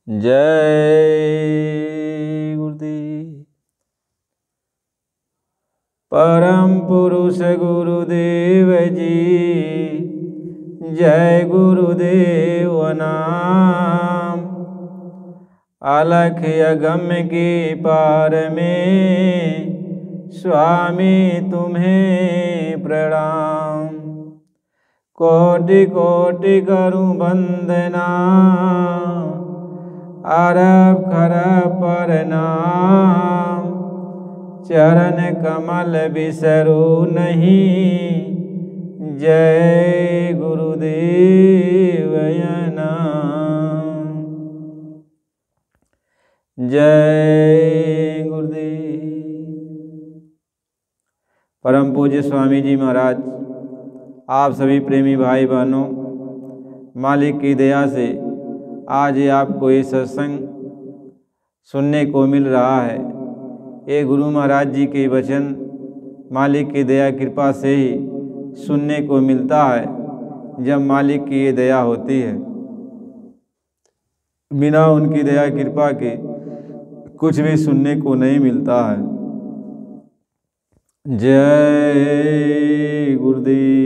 जय गुरुदेव। परम पुरुष गुरुदेव जी, जय गुरुदेव नाम। अलख अगम के पार में स्वामी तुम्हें प्रणाम। कोटि कोटि करूं वंदना, अरब खरब प्रणाम। चरण कमल बिसरू नहीं, जय गुरुदेव नाम। जय गुरुदेव। परम पूज्य स्वामी जी महाराज, आप सभी प्रेमी भाई बहनों, मालिक की दया से आज आपको ये सत्संग सुनने को मिल रहा है। ये गुरु महाराज जी के वचन मालिक की दया कृपा से ही सुनने को मिलता है। जब मालिक की ये दया होती है, बिना उनकी दया कृपा के कुछ भी सुनने को नहीं मिलता है। जय गुरुदेव।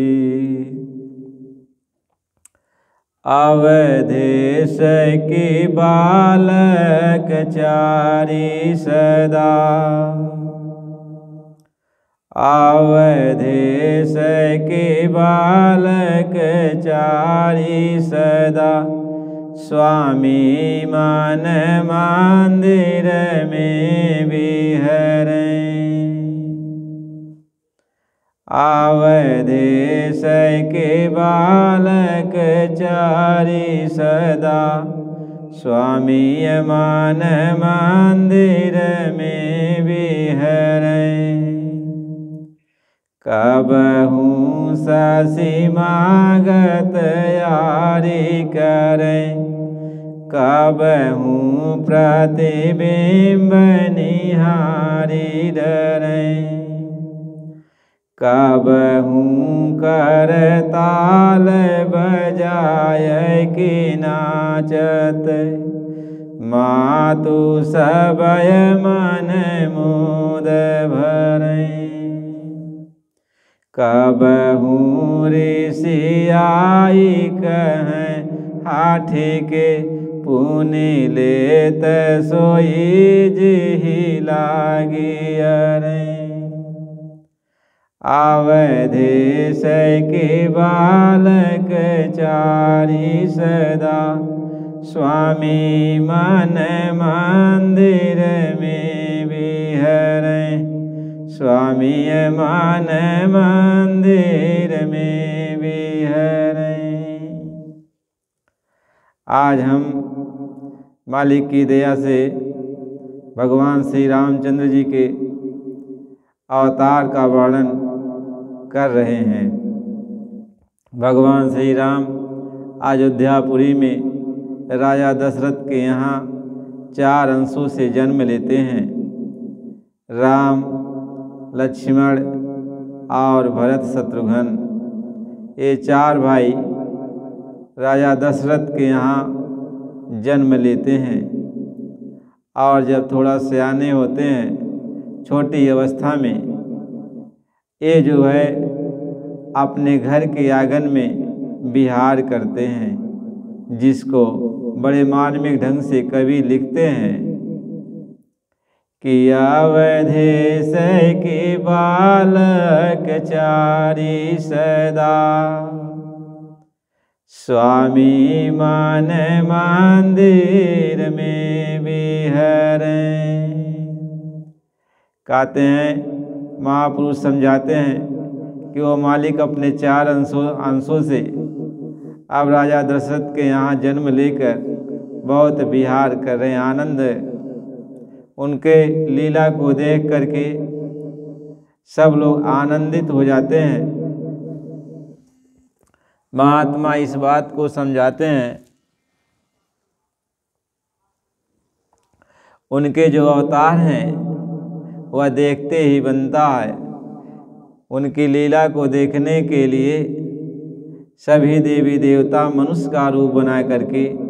अवधेश के बालक चारी सदा, अवधेश के बालक चारी सदा। स्वामी मन मंदिर में विहरें, अवधेश के बालक चारी सदा। स्वामी मन मंदिर में विहरें, कबहूँ ससीमागत यारी करें। कबहूँ प्रतिबिंब निहारी डरें, कबहूँ करताल बजाय कि नाचत। मातु सबय मन मोद भरें, कबहूँ ऋषि आई कहें हाथी के। पुनि लेत सोई जी लागी अरें, अवधेश के बालक चारी सदा। स्वामी मन मंदिर में विहरें, स्वामी मन मंदिर में विहरें। आज हम मालिक की दया से भगवान श्री रामचंद्र जी के अवतार का वर्णन कर रहे हैं। भगवान श्री राम अयोध्यापुरी में राजा दशरथ के यहाँ 4 अंशों से जन्म लेते हैं। राम, लक्ष्मण और भरत शत्रुघ्न, ये 4 भाई राजा दशरथ के यहाँ जन्म लेते हैं। और जब थोड़ा सयाने होते हैं, छोटी अवस्था में, ये जो है अपने घर के आंगन में विहार करते हैं, जिसको बड़े मार्मिक ढंग से कवि लिखते हैं कि अवधेश के बालक चारी सदा। स्वामी मन मंदिर में विहरें। कहते हैं, महापुरुष समझाते हैं कि वो मालिक अपने 4 अंशों से अब राजा दशरथ के यहाँ जन्म लेकर बहुत विहार कर रहे हैं। आनंद उनके लीला को देख करके सब लोग आनंदित हो जाते हैं। महात्मा इस बात को समझाते हैं, उनके जो अवतार हैं वह देखते ही बनता है। उनकी लीला को देखने के लिए सभी देवी देवता मनुष्य का रूप बना करके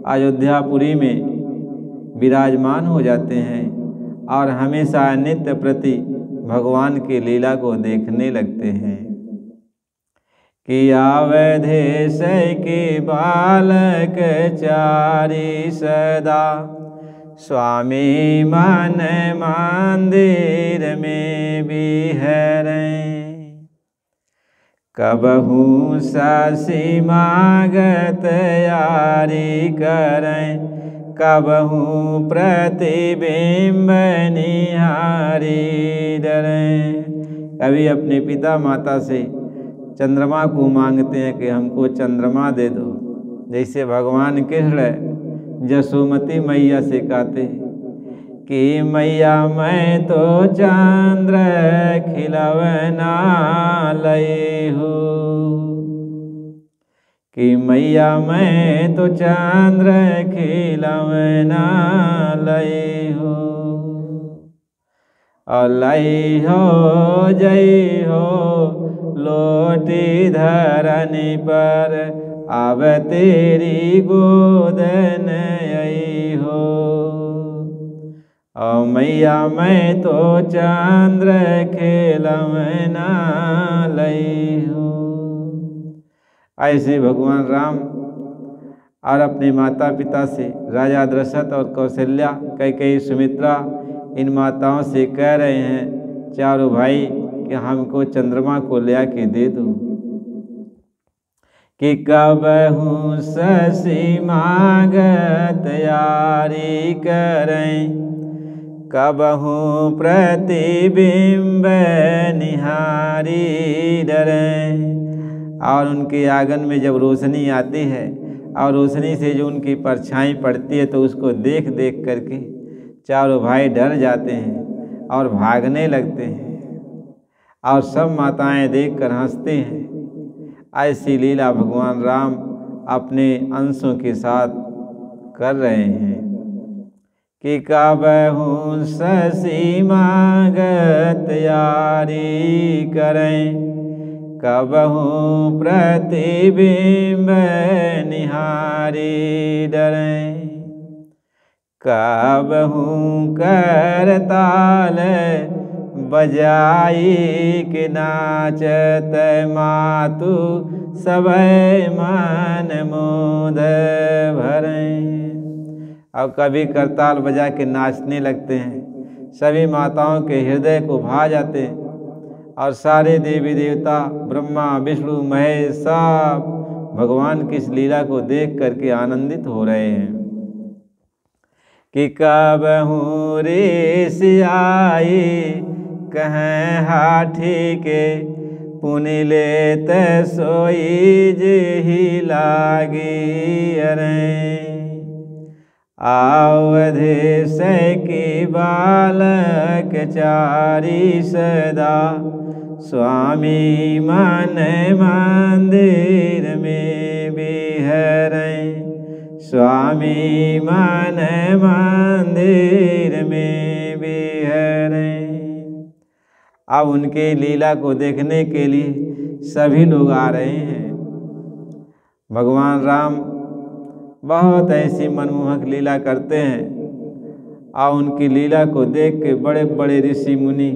अयोध्यापुरी में विराजमान हो जाते हैं और हमेशा नित्य प्रति भगवान की लीला को देखने लगते हैं। कि अवधेश के बालक चारि सदा स्वामी मन मंदिर में बिहरें। कबहू शशि मागत यारी करें, कबहू प्रतिबिंब निहारी डरें। कभी अपने पिता माता से चंद्रमा को मांगते हैं कि हमको चंद्रमा दे दो, जैसे भगवान कृष्ण जसोमती मैया से कहते हैं कि मैया मैं तो चंद्र खिलवना लई हूँ, कि मैया मैं तो चंद्र खिलवना लई हूँ। और लई हो जई हो लोटी धरनी पर, अब तेरी गोद नई हो। और मैया मैं तो चंद्र खिलवना लई हूँ। ऐसे भगवान राम और अपने माता पिता से राजा दशरथ और कौशल्या, कैकेयी, सुमित्रा, इन माताओं से कह रहे हैं चारों भाई कि हमको चंद्रमा को ले आके दे दो। कि कबहू शशि मागत यारी करें, कबहू प्रतिबिंब निहारी डरें। और उनके आंगन में जब रोशनी आती है और रोशनी से जो उनकी परछाई पड़ती है तो उसको देख देख करके चारों भाई डर जाते हैं और भागने लगते हैं और सब माताएं देखकर हंसते हैं। ऐसी लीला भगवान राम अपने अंशों के साथ कर रहे हैं। कि कबहू शशि मागत यारी करें, कबहू प्रतिबिंब निहारी डरें। कबहू करताल बजाई के नाचत मातु सबय मन मोद भरें। और कभी करताल बजा के नाचने लगते हैं, सभी माताओं के हृदय को भा जाते हैं और सारे देवी देवता ब्रह्मा विष्णु महेश सब भगवान की इस लीला को देख करके आनंदित हो रहे हैं। कि कबहू ऋषि आई कहें हाथी के, पुनि लेत सोई जेहि लागी अरे। अवधेश की बालक चारि सदा स्वामी मन मंदिर में बिहरें। स्वामी मन मंदिर में बिहरें। अब उनके लीला को देखने के लिए सभी लोग आ रहे हैं। भगवान राम बहुत ऐसी मनमोहक लीला करते हैं और उनकी लीला को देख के बड़े बड़े ऋषि मुनि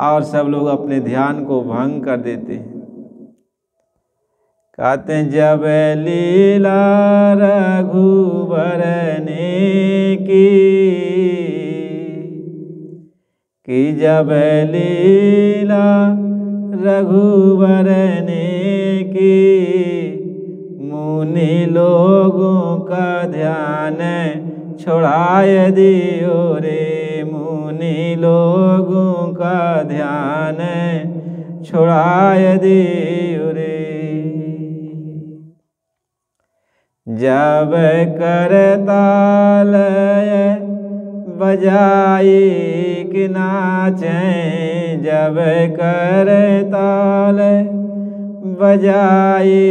और सब लोग अपने ध्यान को भंग कर देते हैं। कहते हैं जब लीला रघुवर ने की जब लीला रघुवर ने की, मुनि लोगों का ध्यान छोड़ाए दियो रे। मुनि लोगों का ध्यान छोड़ाए दियो रे। जब करताल बजाई कि नाचें, जब करताल बजाई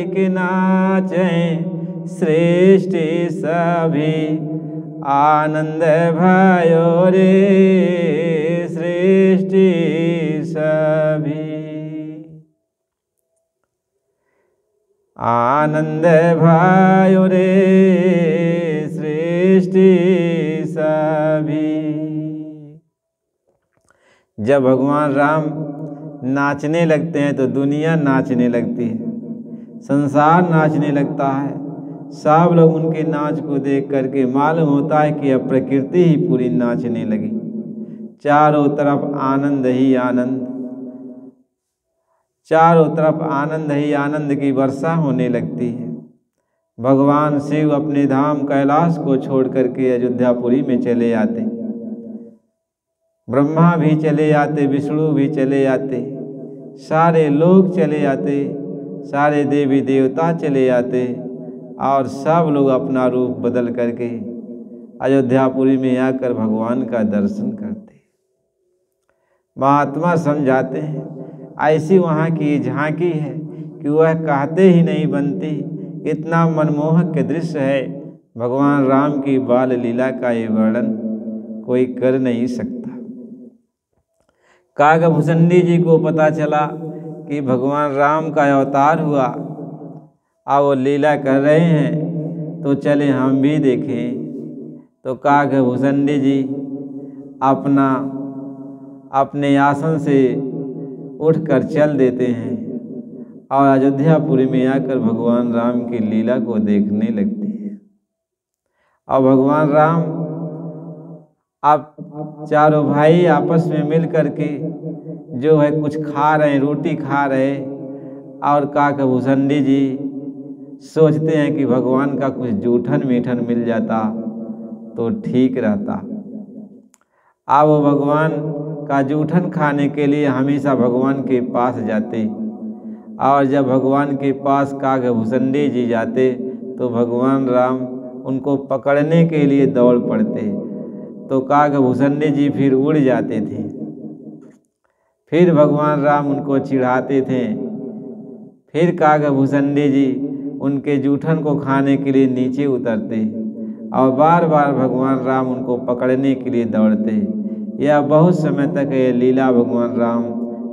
कि नाचें, सृष्टि सभी आनंद भयो रे। सृष्टि सभी आनंद भयो रे। सृष्टि जब भगवान राम नाचने लगते हैं तो दुनिया नाचने लगती है, संसार नाचने लगता है। सब लोग उनके नाच को देख करके मालूम होता है कि अब प्रकृति ही पूरी नाचने लगी। चारों तरफ आनंद ही आनंद, चारों तरफ आनंद ही आनंद की वर्षा होने लगती है। भगवान शिव अपने धाम कैलाश को छोड़ करके अयोध्यापुरी में चले आते, ब्रह्मा भी चले आते, विष्णु भी चले आते, सारे लोग चले आते, सारे देवी देवता चले आते और सब लोग अपना रूप बदल करके अयोध्यापुरी में आकर भगवान का दर्शन करते। महात्मा समझाते हैं ऐसी वहाँ की झांकी है कि वह कहते ही नहीं बनती। इतना मनमोहक दृश्य है, भगवान राम की बाल लीला का ये वर्णन कोई कर नहीं सकता। काकभूषणी जी को पता चला कि भगवान राम का अवतार हुआ और वो लीला कर रहे हैं, तो चले हम भी देखें। तो काकभूषणी जी अपने आसन से उठकर चल देते हैं और अयोध्यापुरी में आकर भगवान राम की लीला को देखने लगते हैं। और भगवान राम अब चारों भाई आपस में मिल करके जो है कुछ खा रहे हैं, रोटी खा रहे, और काकभूषणी जी सोचते हैं कि भगवान का कुछ जूठन मीठन मिल जाता तो ठीक रहता। अब वो भगवान का जूठन खाने के लिए हमेशा भगवान के पास जाते, और जब भगवान के पास काकभूषणी जी जाते तो भगवान राम उनको पकड़ने के लिए दौड़ पड़ते, तो काकभूषणी जी फिर उड़ जाते थे। फिर भगवान राम उनको चिढ़ाते थे, फिर काकभूषणी जी उनके जूठन को खाने के लिए नीचे उतरते और बार बार भगवान राम उनको पकड़ने के लिए दौड़ते। यह बहुत समय तक ये लीला भगवान राम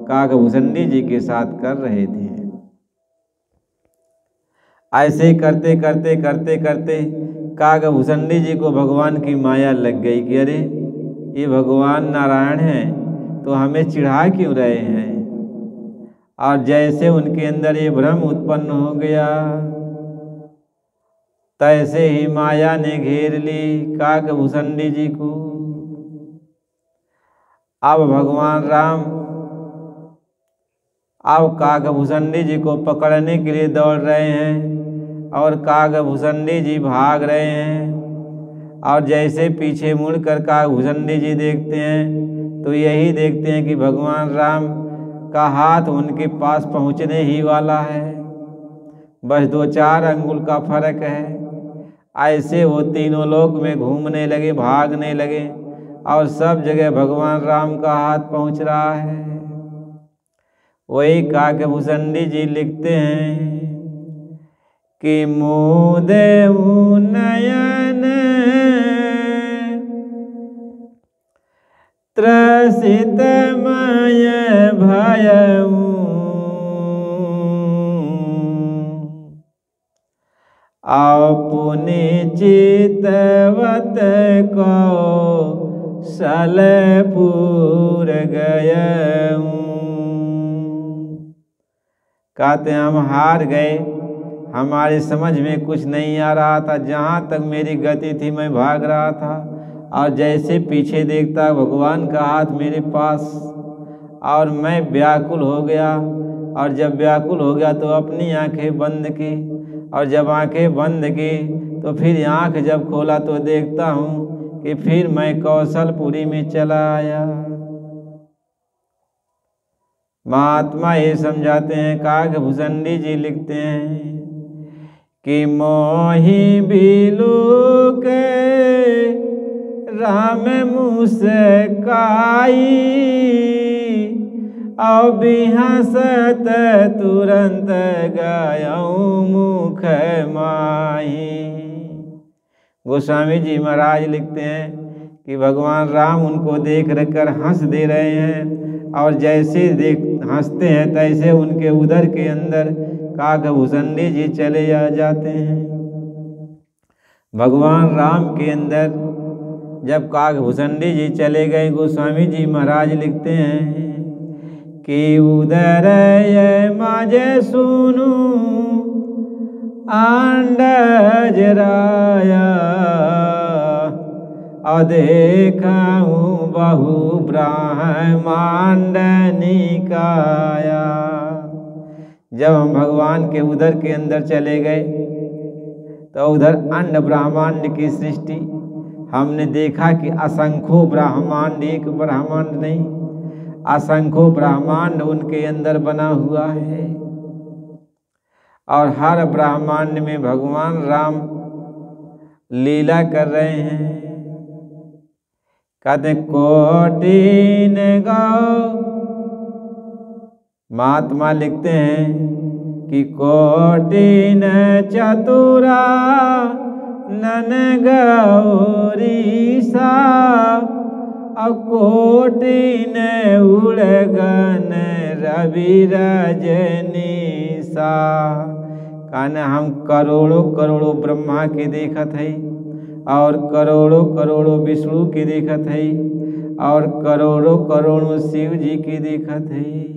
काकभूषणी जी के साथ कर रहे थे। ऐसे करते करते करते करते काकभूषणी जी को भगवान की माया लग गई कि अरे ये भगवान नारायण हैं तो हमें चिढ़ा क्यों रहे हैं। और जैसे उनके अंदर ये भ्रम उत्पन्न हो गया, तैसे ही माया ने घेर ली काकभूषणी जी को। अब भगवान राम अब काकभूषणी जी को पकड़ने के लिए दौड़ रहे हैं और काकभूषणी जी भाग रहे हैं। और जैसे पीछे मुड़कर काकभूषणी जी देखते हैं तो यही देखते हैं कि भगवान राम का हाथ उनके पास पहुंचने ही वाला है, बस 2-4 अंगुल का फर्क है। ऐसे वो तीनों लोक में घूमने लगे, भागने लगे और सब जगह भगवान राम का हाथ पहुंच रहा है। वही काकभूषणी जी लिखते हैं कि मोदे नयन त्रसित मय भयऊ अपने चितवत को सलपुर गयऊ। कहते हम हार गए, हमारे समझ में कुछ नहीं आ रहा था। जहाँ तक मेरी गति थी मैं भाग रहा था और जैसे पीछे देखता भगवान का हाथ मेरे पास, और मैं व्याकुल हो गया। और जब व्याकुल हो गया तो अपनी आंखें बंद की, और जब आंखें बंद की तो फिर आंख जब खोला तो देखता हूँ कि फिर मैं कौशलपुरी में चला आया। महात्मा ये समझाते हैं, काकभूषणी जी लिखते हैं कि मोहि बिलु के राम मुस्काई और बिहसत तुरंत गयऊ मुख माही। गोस्वामी जी महाराज लिखते हैं कि भगवान राम उनको देख कर हंस दे रहे हैं, और जैसे हंसते हैं तैसे उनके उदर के अंदर काकभूषणी जी चले आ जाते हैं। भगवान राम के अंदर जब काकभूषणी जी चले गए, गोस्वामी जी महाराज लिखते हैं कि उदर माजे सुनु अंडज राया, अदेखूँ बहु ब्रह्मांड निकाया। जब हम भगवान के उदर के अंदर चले गए तो उधर अंड ब्रह्मांड की सृष्टि हमने देखा कि असंख्यों ब्रह्मांड, एक ब्रह्मांड नहीं, असंख्यों ब्रह्मांड उनके अंदर बना हुआ है। और हर ब्रह्मांड में भगवान राम लीला कर रहे हैं। कहते कोटिन गौ, महात्मा लिखते हैं कि कोटिन चतुरा नन गौरीसा, और कोटिन उड़गन रवि रजनीसा। कहने हम करोड़ों करोड़ों ब्रह्मा के देखत है, और करोड़ों करोड़ों विष्णु के देखत है, और करोड़ों करोड़ों शिव जी के देखत है।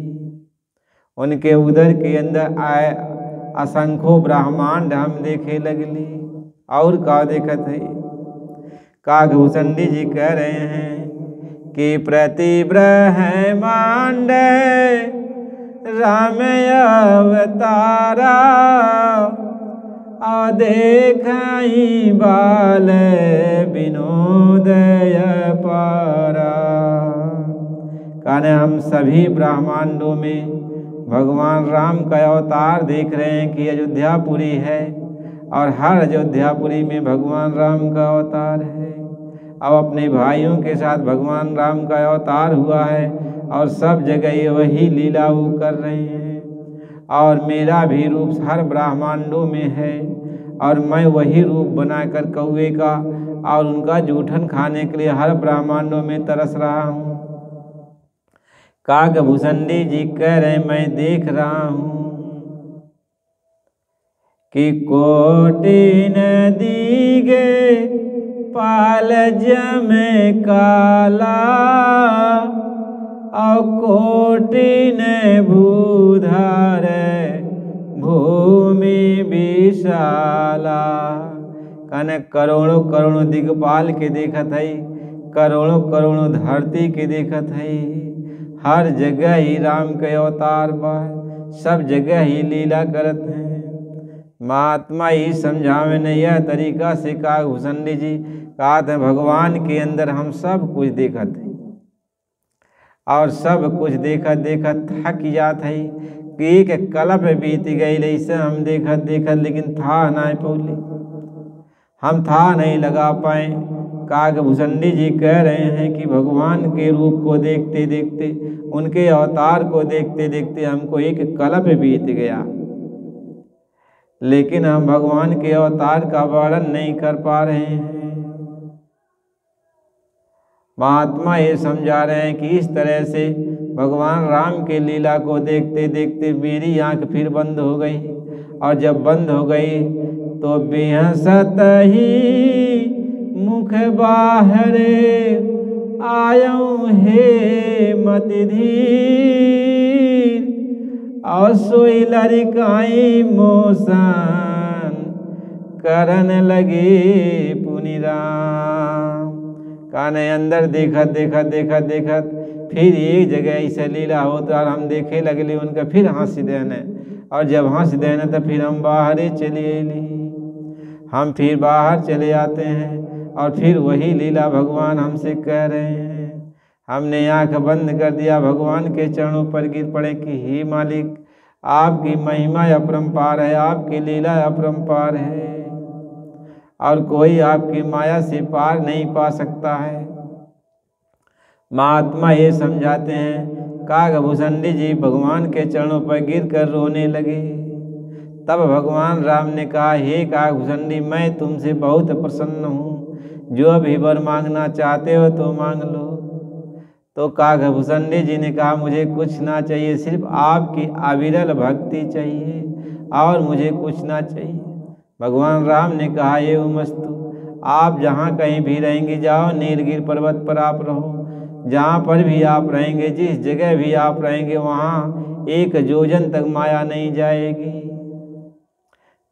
उनके उदर के अंदर आए असंख्यों ब्रह्मांड हम देखे लगली। और का देखत है, काकभूषणी जी कह रहे हैं कि प्रति ब्रह्मांड राम अवतारा, देखई बाल विनोदय पारा। कहने हम सभी ब्रह्मांडों में भगवान राम का अवतार देख रहे हैं कि अयोध्यापुरी है, और हर अयोध्यापुरी में भगवान राम का अवतार है। अब अपने भाइयों के साथ भगवान राम का अवतार हुआ है, और सब जगह ये वही लीला वो कर रहे हैं। और मेरा भी रूप हर ब्रह्मांडों में है, और मैं वही रूप बनाकर कौवे का और उनका जूठन खाने के लिए हर ब्रह्मांडों में तरस रहा हूँ। काकभूषणी जी कह रहे मैं देख रहा हूँ कि कोटिन दीगे पाल जमे काला, और कोटिन भूधार भूमि विशाला। कहने करोड़ों करोड़ों दिग्पाल के देखत है, करोड़ों करोड़ों धरती के देखत है। हर जगह ही राम के अवतार बा, सब जगह ही लीला करत हैं। महात्मा ही समझावे ने यह तरीका से काकभूषणी जी कहा था, भगवान के अंदर हम सब कुछ देखत है, और सब कुछ देखत देखत थक जात है कि एक कल्प बीत गई। ऐसे हम देखत देखत लेकिन था नहीं पौली, हम था नहीं लगा पाए। काकभूषणी जी कह रहे हैं कि भगवान के रूप को देखते देखते, उनके अवतार को देखते देखते हमको एक कल्प बीत गया, लेकिन हम भगवान के अवतार का वर्णन नहीं कर पा रहे हैं। महात्मा ये समझा रहे हैं कि इस तरह से भगवान राम के लीला को देखते देखते मेरी आंख फिर बंद हो गई, और जब बंद हो गई तो बेहसत ही मुख बाहरे आयऊँ हे मति धीर, और सोई लड़काई मोसन करन लगे पुनि राम। काने अंदर देखत देखत देखत देखत फिर एक जगह ऐसा लीला होता, और हम देखे लगली उनका फिर हंसी देने, और जब हंस देने तो फिर हम बाहर ही चले अली। हम फिर बाहर चले आते हैं, और फिर वही लीला भगवान हमसे कह रहे हैं। हमने आंख बंद कर दिया, भगवान के चरणों पर गिर पड़े कि हे मालिक, आपकी महिमा अपरंपार है, आपकी लीला अपरंपार है, और कोई आपकी माया से पार नहीं पा सकता है। महात्मा ये समझाते हैं, काकभूषणी जी भगवान के चरणों पर गिर कर रोने लगे। तब भगवान राम ने कहा, हे काकभूषणी, मैं तुमसे बहुत प्रसन्न हूँ, जो भी वर मांगना चाहते हो तो मांग लो। तो काकभूषणी जी ने कहा, मुझे कुछ ना चाहिए, सिर्फ आपकी अविरल भक्ति चाहिए, और मुझे कुछ ना चाहिए। भगवान राम ने कहा, ये उमस्तु, आप जहाँ कहीं भी रहेंगे जाओ, नीलगिरी पर्वत पर आप रहो। जहाँ पर भी आप रहेंगे, जिस जगह भी आप रहेंगे, वहाँ 1 योजन तक माया नहीं जाएगी।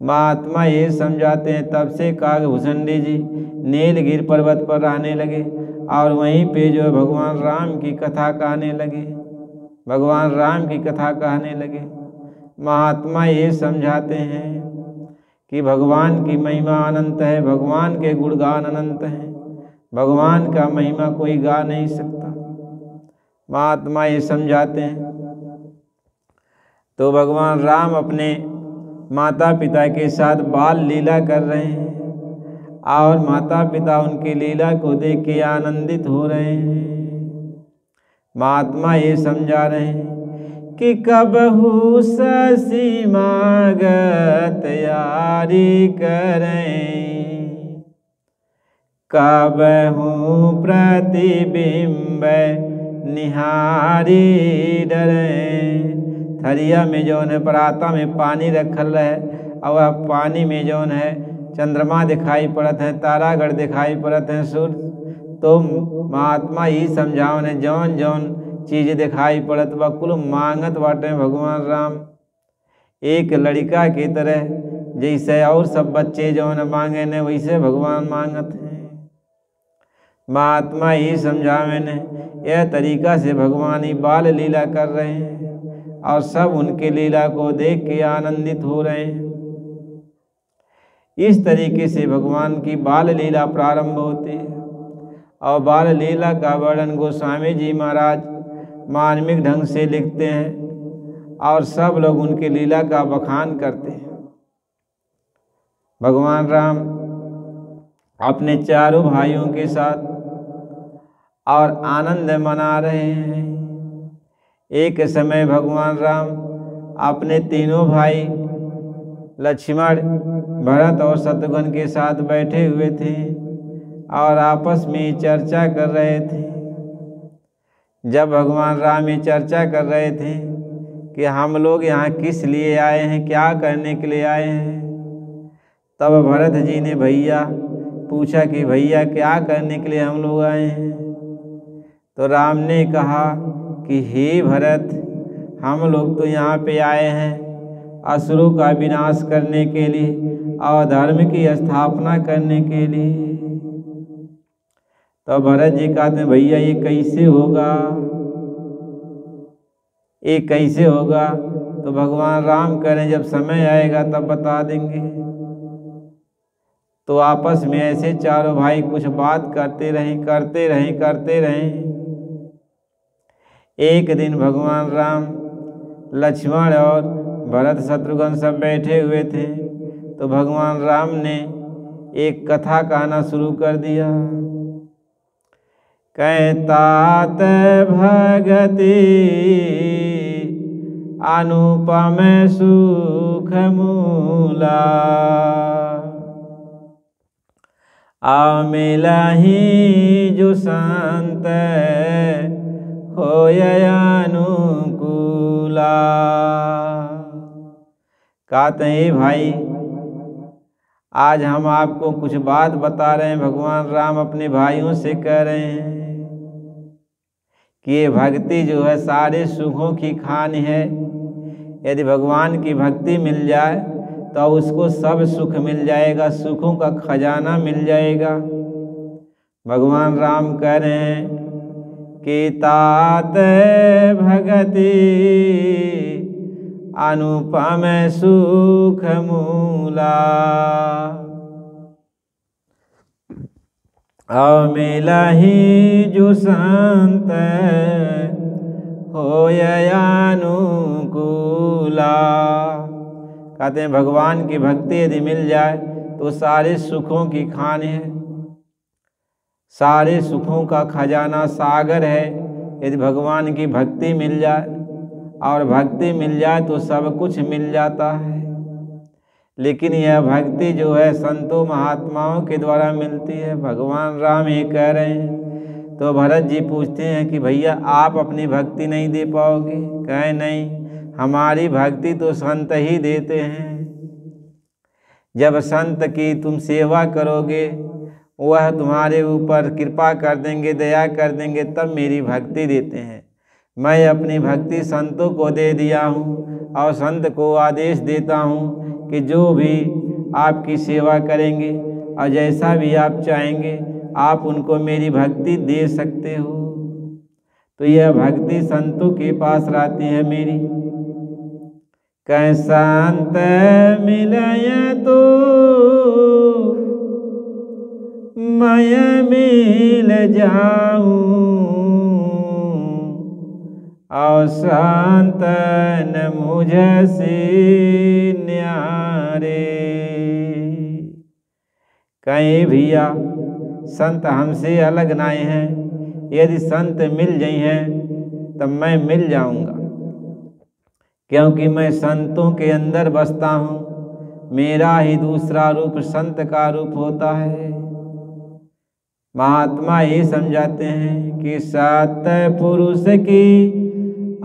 महात्मा ये समझाते हैं। तब से काकभूषुंडी जी नीलगिरी पर्वत पर रहने लगे और वहीं पे जो है भगवान राम की कथा कहने लगे, भगवान राम की कथा कहने लगे। महात्मा ये समझाते हैं कि भगवान की महिमा अनंत है, भगवान के गुणगान अनंत हैं, भगवान का महिमा कोई गा नहीं सकता। महात्मा ये समझाते हैं। तो भगवान राम अपने माता पिता के साथ बाल लीला कर रहे हैं और माता पिता उनकी लीला को देख के आनंदित हो रहे हैं। महात्मा ये समझा रहे हैं कि कबहू ससीमागत यारी करें, कबहू प्रतिबिंब निहारी डरें। थरिया में जौन है पराता में पानी रखल है और वह पानी में जौन है चंद्रमा दिखाई पड़त है, तारागढ़ दिखाई पड़त है, सूर्य। तो महात्मा ही समझाओ ने जौन जौन चीज़ दिखाई पड़त बा कुल मांगत बाटे भगवान राम, एक लड़का की तरह जैसे और सब बच्चे जौन मांगे ने वैसे भगवान मांगत हैं। महात्मा ही समझावे ने यह तरीका से भगवान ही बाल लीला कर रहे हैं और सब उनके लीला को देख के आनंदित हो रहे हैं। इस तरीके से भगवान की बाल लीला प्रारंभ होती है और बाल लीला का वर्णन गोस्वामी जी महाराज मार्मिक ढंग से लिखते हैं और सब लोग उनकी लीला का बखान करते हैं। भगवान राम अपने चारों भाइयों के साथ और आनंद मना रहे हैं। एक समय भगवान राम अपने तीनों भाई लक्ष्मण, भरत और शत्रुघ्न के साथ बैठे हुए थे और आपस में चर्चा कर रहे थे। जब भगवान राम ये चर्चा कर रहे थे कि हम लोग यहाँ किस लिए आए हैं, क्या करने के लिए आए हैं, तब भरत जी ने भैया पूछा कि भैया क्या करने के लिए हम लोग आए हैं। तो राम ने कहा कि हे भरत, हम लोग तो यहाँ पे आए हैं असुरों का विनाश करने के लिए और धर्म की स्थापना करने के लिए। तो भरत जी कहते हैं भैया ये कैसे होगा, ये कैसे होगा। तो भगवान राम करें जब समय आएगा तब बता देंगे। तो आपस में ऐसे चारों भाई कुछ बात करते रहे। एक दिन भगवान राम, लक्ष्मण और भरत शत्रुघ्न सब बैठे हुए थे। तो भगवान राम ने एक कथा कहना शुरू कर दिया। कहतात भगति अनुपम सुख मूला, मिलहि जो संत होय अनुकूला। कहते हैं भाई आज हम आपको कुछ बात बता रहे हैं। भगवान राम अपने भाइयों से कह रहे हैं कि ये भक्ति जो है सारे सुखों की खान है। यदि भगवान की भक्ति मिल जाए तो उसको सब सुख मिल जाएगा, सुखों का खजाना मिल जाएगा। भगवान राम कह रहे हैं कि तात भगति अनुपम सुख मूला, मिलहि जो संत होय अनुकूला। कहते हैं भगवान की भक्ति यदि मिल जाए तो सारे सुखों की खान है, सारे सुखों का खजाना सागर है। यदि भगवान की भक्ति मिल जाए और भक्ति मिल जाए तो सब कुछ मिल जाता है। लेकिन यह भक्ति जो है संतों महात्माओं के द्वारा मिलती है। भगवान राम ये कह रहे हैं। तो भरत जी पूछते हैं कि भैया आप अपनी भक्ति नहीं दे पाओगे? कहे नहीं, हमारी भक्ति तो संत ही देते हैं। जब संत की तुम सेवा करोगे, वह तुम्हारे ऊपर कृपा कर देंगे, दया कर देंगे, तब मेरी भक्ति देते हैं। मैं अपनी भक्ति संतों को दे दिया हूँ और संत को आदेश देता हूँ कि जो भी आपकी सेवा करेंगे और जैसा भी आप चाहेंगे आप उनको मेरी भक्ति दे सकते हो। तो यह भक्ति संतों के पास रहती है मेरी। कैसांत मिलय तो मैं मिल जाऊं और शांत न मुझसे न्यारे। कहीं भैया संत हमसे अलग नाए हैं, यदि संत मिल जाए हैं तब मैं मिल जाऊंगा, क्योंकि मैं संतों के अंदर बसता हूँ। मेरा ही दूसरा रूप संत का रूप होता है। महात्मा ये समझाते हैं कि सत पुरुष की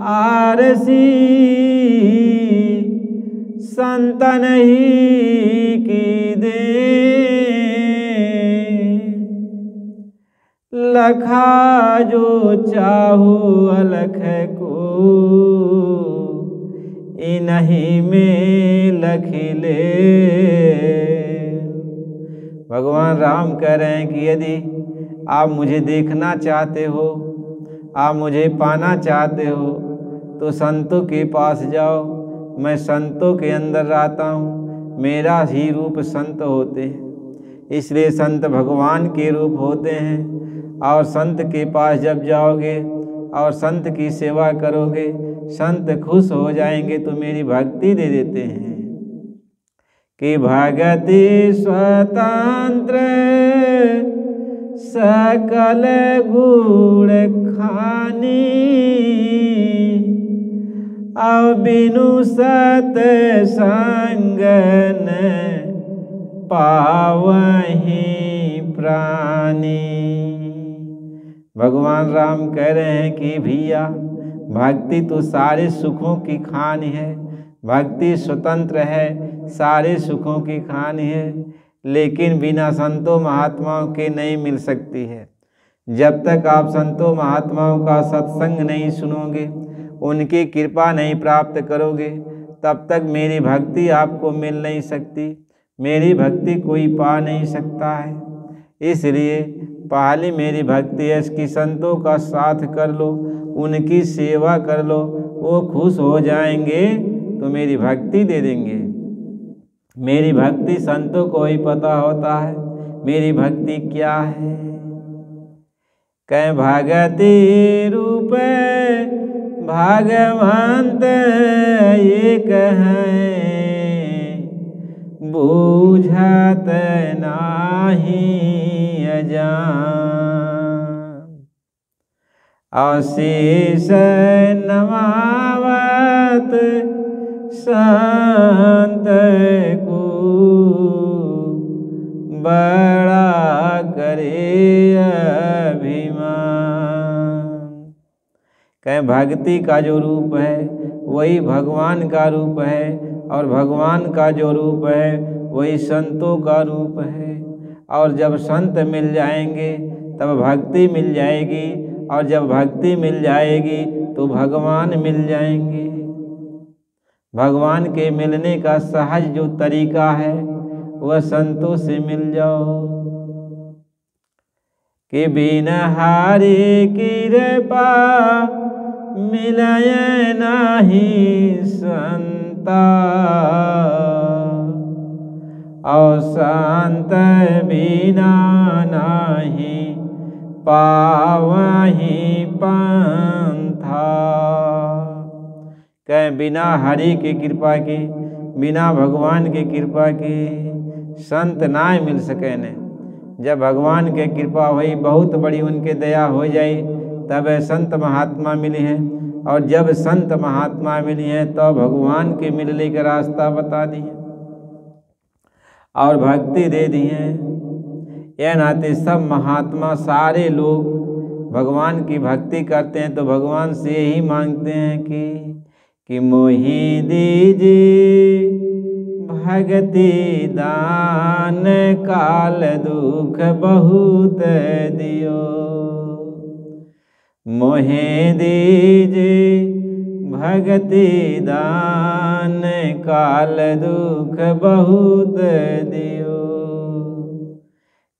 आरसी संतन ही की दे, लखा जो चाहू अलख को इन्हीं में लखिले। भगवान राम कह रहे हैं कि यदि आप मुझे देखना चाहते हो, आप मुझे पाना चाहते हो तो संतों के पास जाओ। मैं संतों के अंदर रहता हूँ, मेरा ही रूप संत होते हैं, इसलिए संत भगवान के रूप होते हैं। और संत के पास जब जाओगे और संत की सेवा करोगे, संत खुश हो जाएंगे तो मेरी भक्ति दे देते हैं। कि भगति स्वतंत्र सकल गुण खानी, और बिनु सत संगन पावहीं प्राणी। भगवान राम कह रहे हैं कि भैया भक्ति तो सारे सुखों की खानी है, भक्ति स्वतंत्र है, सारे सुखों की खानी है, लेकिन बिना संतों महात्माओं के नहीं मिल सकती है। जब तक आप संतों महात्माओं का सत्संग नहीं सुनोगे, उनकी कृपा नहीं प्राप्त करोगे, तब तक मेरी भक्ति आपको मिल नहीं सकती, मेरी भक्ति कोई पा नहीं सकता है। इसलिए पहली मेरी भक्ति है कि संतों का साथ कर लो, उनकी सेवा कर लो, वो खुश हो जाएंगे तो मेरी भक्ति दे देंगे। मेरी भक्ति संतों को ही पता होता है मेरी भक्ति क्या है। कह भगति रूप भगवंत एक है, बूझत नाही अजान। आशीष नमावत संत को, बड़ा करे अभिमान। कह भक्ति का जो रूप है वही भगवान का रूप है, और भगवान का जो रूप है वही संतों का रूप है। और जब संत मिल जाएंगे तब भक्ति मिल जाएगी, और जब भक्ति मिल जाएगी तो भगवान मिल जाएंगे। भगवान के मिलने का सहज जो तरीका है वह संतों से मिल जाओ। कि बिना हारी कृपा मिलय नाही संता, और संत बिना नाही पावहीं पंथा। कह बिना हरि की कृपा के, बिना भगवान की कृपा के संत ना मिल सके न। जब भगवान के कृपा हुई, बहुत बड़ी उनके दया हो जाए, तब संत महात्मा मिले हैं। और जब संत महात्मा मिले हैं तो भगवान के मिलने का रास्ता बता दिए और भक्ति दे दी है। यह नाते सब महात्मा सारे लोग भगवान की भक्ति करते हैं तो भगवान से यही मांगते हैं कि मोहि दीजिए भगति दान काल दुख बहुत दियो। मोहे दीजे भगति दान काल दुख बहुत दियो।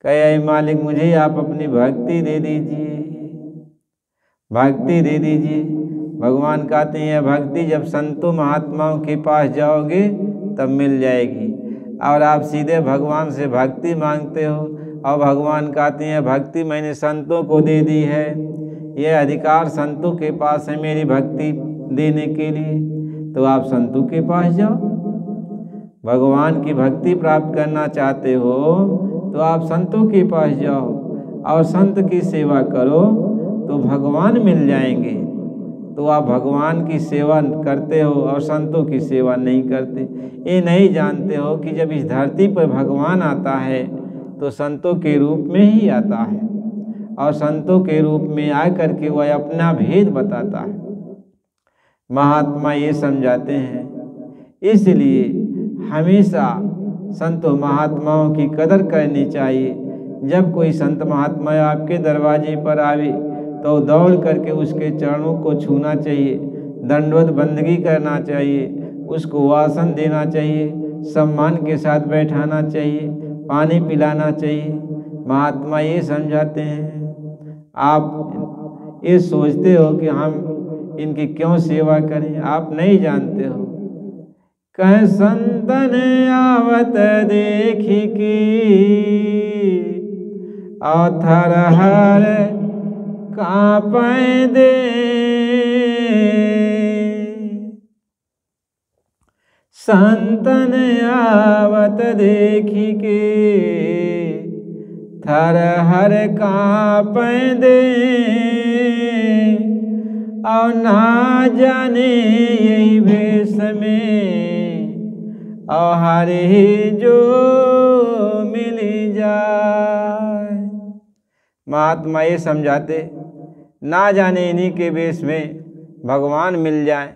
कहे मालिक मुझे आप अपनी भक्ति दे दीजिए, भक्ति दे दीजिए। भगवान कहते हैं भक्ति जब संतों महात्माओं के पास जाओगे तब मिल जाएगी। और आप सीधे भगवान से भक्ति मांगते हो और भगवान कहते हैं भक्ति मैंने संतों को दे दी है, यह अधिकार संतों के पास है मेरी भक्ति देने के लिए। तो आप संतों के पास जाओ। भगवान की भक्ति प्राप्त करना चाहते हो तो आप संतों के पास जाओ और संत की सेवा करो तो भगवान मिल जाएंगे। तो आप भगवान की सेवा करते हो और संतों की सेवा नहीं करते। ये नहीं जानते हो कि जब इस धरती पर भगवान आता है तो संतों के रूप में ही आता है और संतों के रूप में आकर के वह अपना भेद बताता है। महात्मा ये समझाते हैं। इसलिए हमेशा संतों महात्माओं की कदर करनी चाहिए। जब कोई संत महात्मा आपके दरवाजे पर आवे तो दौड़ करके उसके चरणों को छूना चाहिए, दंडवत बंदगी करना चाहिए, उसको आसन देना चाहिए, सम्मान के साथ बैठाना चाहिए, पानी पिलाना चाहिए। महात्मा ये समझाते हैं। आप ये सोचते हो कि हम इनकी क्यों सेवा करें, आप नहीं जानते हो। कह संतन आवत देखी की अवथर हर कांपै दे। संतन आवत देखी के थर हर कांपै दे। और ना जाने यही भेष में और हरे जो मिली जाए। महात्मा ये समझाते ना जाने इन्हीं के वेश में भगवान मिल जाए।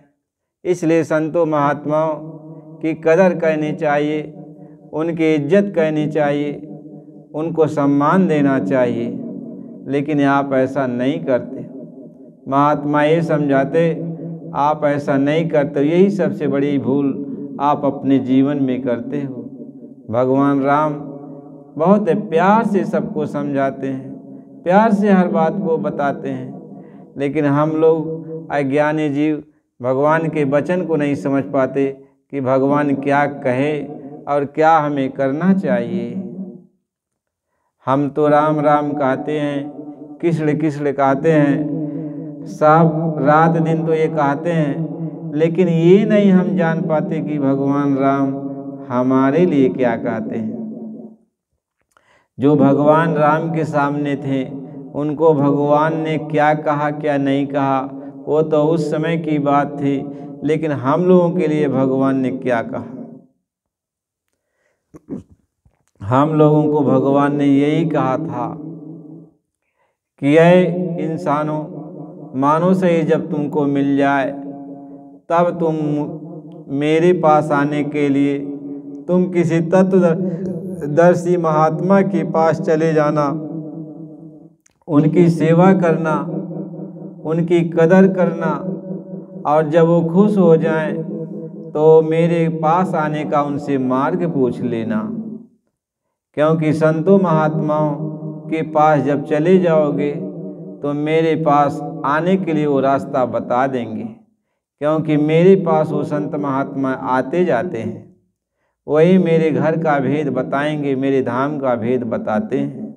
इसलिए संतों महात्माओं की कदर करनी चाहिए, उनकी इज्जत करनी चाहिए, उनको सम्मान देना चाहिए। लेकिन आप ऐसा नहीं करते। महात्मा ये समझाते आप ऐसा नहीं करते। यही सबसे बड़ी भूल आप अपने जीवन में करते हो। भगवान राम बहुत प्यार से सबको समझाते हैं, प्यार से हर बात को बताते हैं। लेकिन हम लोग अज्ञानी जीव भगवान के वचन को नहीं समझ पाते कि भगवान क्या कहे और क्या हमें करना चाहिए। हम तो राम राम कहते हैं, कृष्ण कृष्ण कहते हैं, सब रात दिन तो ये कहते हैं, लेकिन ये नहीं हम जान पाते कि भगवान राम हमारे लिए क्या कहते हैं। जो भगवान राम के सामने थे उनको भगवान ने क्या कहा क्या नहीं कहा वो तो उस समय की बात थी। लेकिन हम लोगों के लिए भगवान ने क्या कहा, हम लोगों को भगवान ने यही कहा था कि ऐ इंसानों, मानो से जब तुमको मिल जाए तब तुम मेरे पास आने के लिए तुम किसी तत्वदर्शी महात्मा के पास चले जाना, उनकी सेवा करना, उनकी कदर करना, और जब वो खुश हो जाएं तो मेरे पास आने का उनसे मार्ग पूछ लेना। क्योंकि संतों महात्माओं के पास जब चले जाओगे तो मेरे पास आने के लिए वो रास्ता बता देंगे। क्योंकि मेरे पास वो संत महात्मा आते जाते हैं, वही मेरे घर का भेद बताएंगे, मेरे धाम का भेद बताते हैं।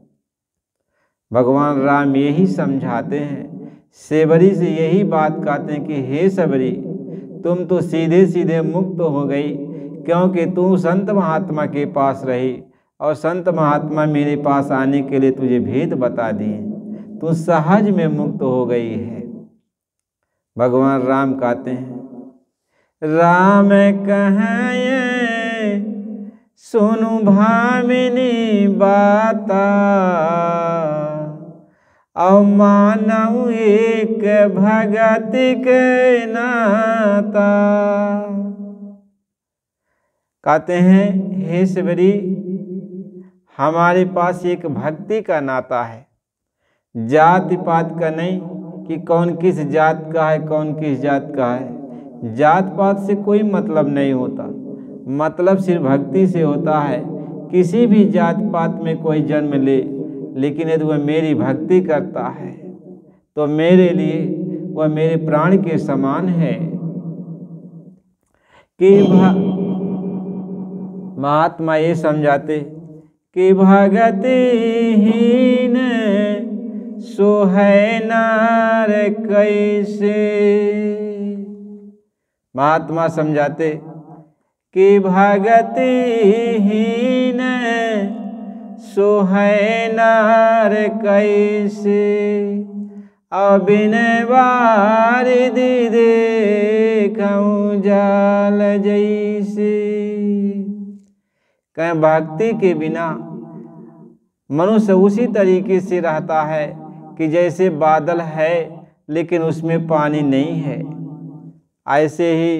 भगवान राम यही समझाते हैं, सेवरी से यही बात कहते हैं कि हे सबरी, तुम तो सीधे सीधे मुक्त हो गई, क्योंकि तू संत महात्मा के पास रही और संत महात्मा मेरे पास आने के लिए तुझे भेद बता दिए, तू सहज में मुक्त हो गई है। भगवान राम कहते हैं, राम कहे सुनु भामिनी बाता, और मानऊ एक भगति के नाता। कहते हैं हे शबरी, हमारे पास एक भक्ति का नाता है, जाति पात का नहीं कि कौन किस जात का है कौन किस जात का है। जात पात से कोई मतलब नहीं होता, मतलब सिर्फ भक्ति से होता है। किसी भी जात पात में कोई जन्म ले, लेकिन यदि वह मेरी भक्ति करता है तो मेरे लिए वह मेरे प्राण के समान है। कि महात्मा ये समझाते कि भगतिहीन सोहै नार कैसे। महात्मा समझाते कि भगतिहीन सोहै नार कैसे, अबिन बारिधि देखऊं जाल जैसे। कहीं भक्ति के बिना मनुष्य उसी तरीके से रहता है कि जैसे बादल है लेकिन उसमें पानी नहीं है। ऐसे ही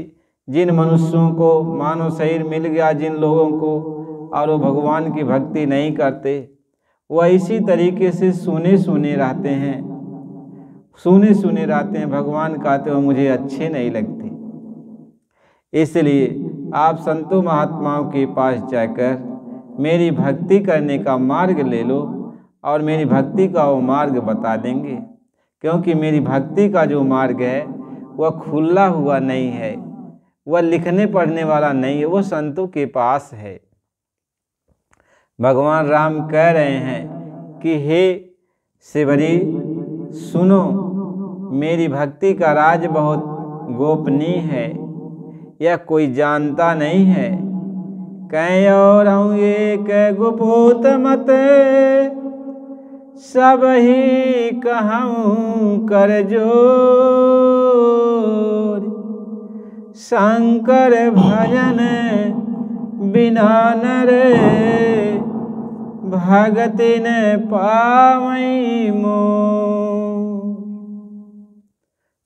जिन मनुष्यों को मानव शरीर मिल गया, जिन लोगों को, और वो भगवान की भक्ति नहीं करते, वह इसी तरीके से सुने सुने रहते हैं, सुने सुने रहते हैं। भगवान कहते हो मुझे अच्छे नहीं लगते। इसलिए आप संतों महात्माओं के पास जाकर मेरी भक्ति करने का मार्ग ले लो और मेरी भक्ति का वो मार्ग बता देंगे। क्योंकि मेरी भक्ति का जो मार्ग है वह खुला हुआ नहीं है, वह लिखने पढ़ने वाला नहीं है, वह संतों के पास है। भगवान राम कह रहे हैं कि हे शबरी सुनो, मेरी भक्ति का राज बहुत गोपनीय है, यह कोई जानता नहीं है। कहीं और एक गुप्त मत सब ही कहूँ कर जोर, शंकर भजन बिना नर भगति न पावई मोर।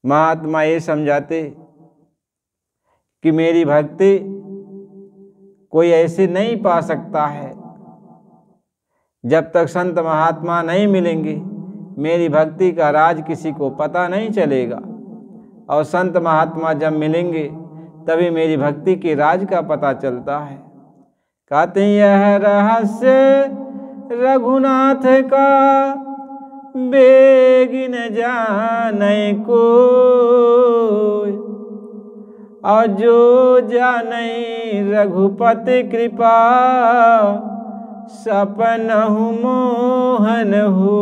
महात्मा ये समझाते कि मेरी भक्ति कोई ऐसे नहीं पा सकता है। जब तक संत महात्मा नहीं मिलेंगे मेरी भक्ति का राज किसी को पता नहीं चलेगा, और संत महात्मा जब मिलेंगे तभी मेरी भक्ति के राज का पता चलता है। कहते हैं यह रहस्य रघुनाथ का बेगिन जाने को, और जो जाने रघुपति कृपा सपनहु मोहन हो।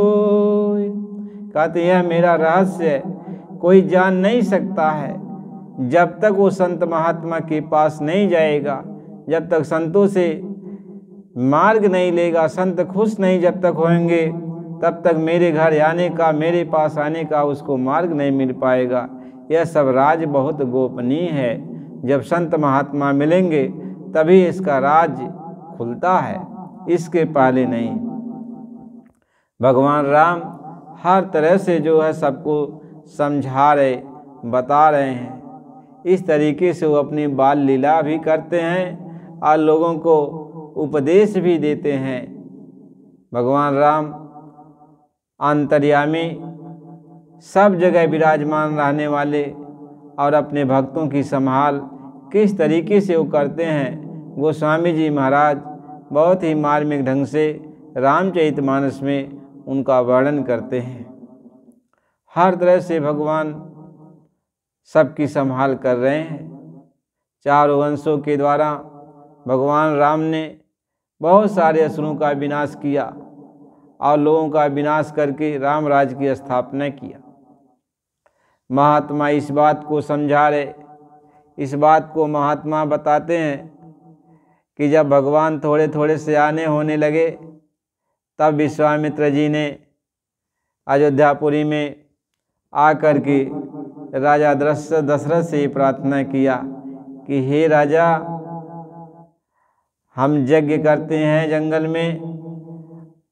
कहते यह मेरा रहस्य है, कोई जान नहीं सकता है जब तक वो संत महात्मा के पास नहीं जाएगा, जब तक संतों से मार्ग नहीं लेगा, संत खुश नहीं जब तक होंगे तब तक मेरे घर आने का, मेरे पास आने का उसको मार्ग नहीं मिल पाएगा। यह सब राज बहुत गोपनीय है। जब संत महात्मा मिलेंगे तभी इसका राज खुलता है, इसके पहले नहीं। भगवान राम हर तरह से जो है सबको समझा रहे, बता रहे हैं। इस तरीके से वो अपनी बाल लीला भी करते हैं और लोगों को उपदेश भी देते हैं। भगवान राम अंतर्यामी, सब जगह विराजमान रहने वाले, और अपने भक्तों की संभाल किस तरीके से वो करते हैं, गोस्वामी जी महाराज बहुत ही मार्मिक ढंग से रामचरितमानस में उनका वर्णन करते हैं। हर तरह से भगवान सबकी संभाल कर रहे हैं। चारों वंशों के द्वारा भगवान राम ने बहुत सारे असुरों का विनाश किया और लोगों का विनाश करके राम राज्य की स्थापना किया। महात्मा इस बात को समझा रहे, इस बात को महात्मा बताते हैं कि जब भगवान थोड़े थोड़े से आने होने लगे तब विश्वामित्र जी ने अयोध्यापुरी में आकर के राजा दशरथ से प्रार्थना किया कि हे राजा, हम यज्ञ करते हैं जंगल में,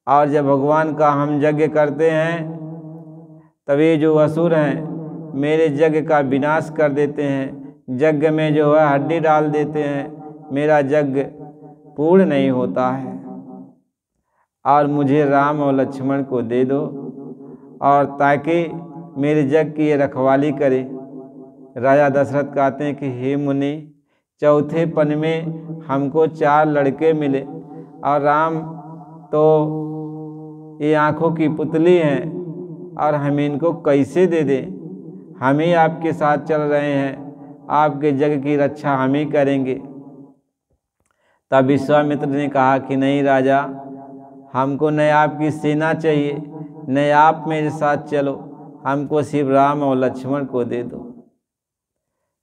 और जब भगवान का हम यज्ञ करते हैं तब ये जो असुर हैं मेरे यज्ञ का विनाश कर देते हैं, यज्ञ में जो है हड्डी डाल देते हैं, मेरा यज्ञ पूर्ण नहीं होता है, और मुझे राम और लक्ष्मण को दे दो, और ताकि मेरे यज्ञ की ये रखवाली करे। राजा दशरथ कहते हैं कि हे मुनि, चौथे पन में हमको 4 लड़के मिले, और राम तो ये आँखों की पुतली हैं, और हम इनको कैसे दे दें? हम ही आपके साथ चल रहे हैं, आपके जग की रक्षा हम ही करेंगे। तब विश्वामित्र ने कहा कि नहीं राजा, हमको न आपकी सेना चाहिए, न आप मेरे साथ चलो, हमको सिर्फ राम और लक्ष्मण को दे दो।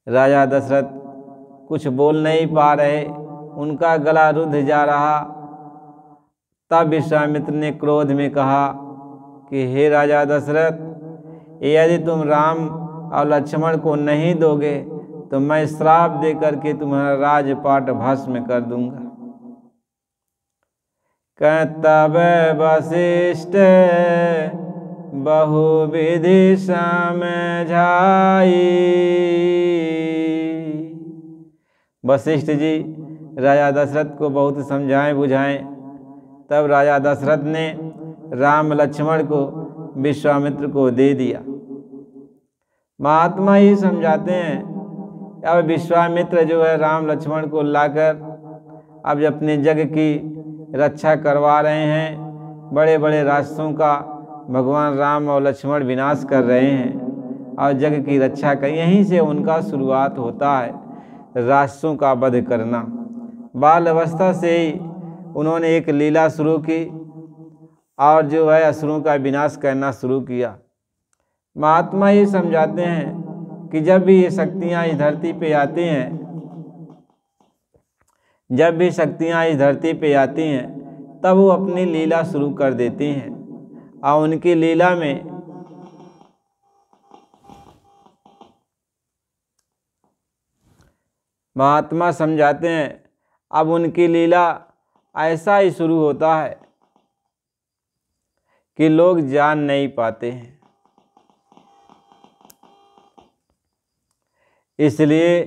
राजा दशरथ कुछ बोल नहीं पा रहे, उनका गला रुद्ध जा रहा। तब विश्वामित्र ने क्रोध में कहा कि हे राजा दशरथ, यदि तुम राम और लक्ष्मण को नहीं दोगे तो मैं श्राप दे करके तुम्हारा राजपाट भस्म कर दूंगा। तब वशिष्ठ बहुविधि समझाई। वशिष्ठ जी राजा दशरथ को बहुत समझाएं बुझाएं। तब राजा दशरथ ने राम लक्ष्मण को विश्वामित्र को दे दिया। महात्मा ही समझाते हैं, अब विश्वामित्र जो है राम लक्ष्मण को लाकर अब अपने जग की रक्षा करवा रहे हैं। बड़े बड़े राष्ट्रों का भगवान राम और लक्ष्मण विनाश कर रहे हैं और जग की रक्षा कर। यहीं से उनका शुरुआत होता है राष्ट्रों का वध करना। बाल अवस्था से ही उन्होंने एक लीला शुरू की और जो है असुरों का विनाश करना शुरू किया। महात्मा ये समझाते हैं कि जब भी ये शक्तियाँ इस धरती पे आती हैं, जब भी शक्तियाँ इस धरती पे आती हैं तब वो अपनी लीला शुरू कर देती हैं, और उनकी लीला में महात्मा समझाते हैं अब उनकी लीला ऐसा ही शुरू होता है कि लोग जान नहीं पाते हैं। इसलिए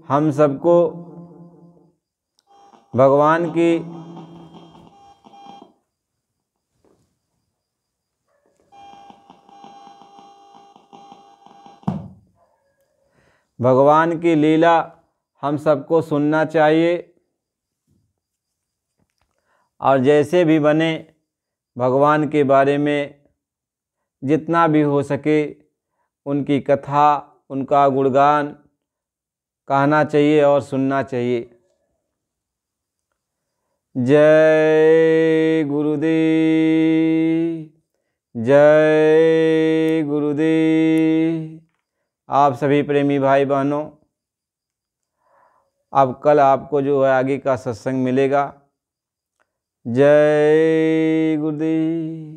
हम सबको भगवान की लीला हम सबको सुनना चाहिए, और जैसे भी बने भगवान के बारे में जितना भी हो सके उनकी कथा, उनका गुणगान कहना चाहिए और सुनना चाहिए। जय गुरुदेव, जय गुरुदेव। आप सभी प्रेमी भाई बहनों, अब कल आपको जो है आगे का सत्संग मिलेगा। जय गुरुदेव।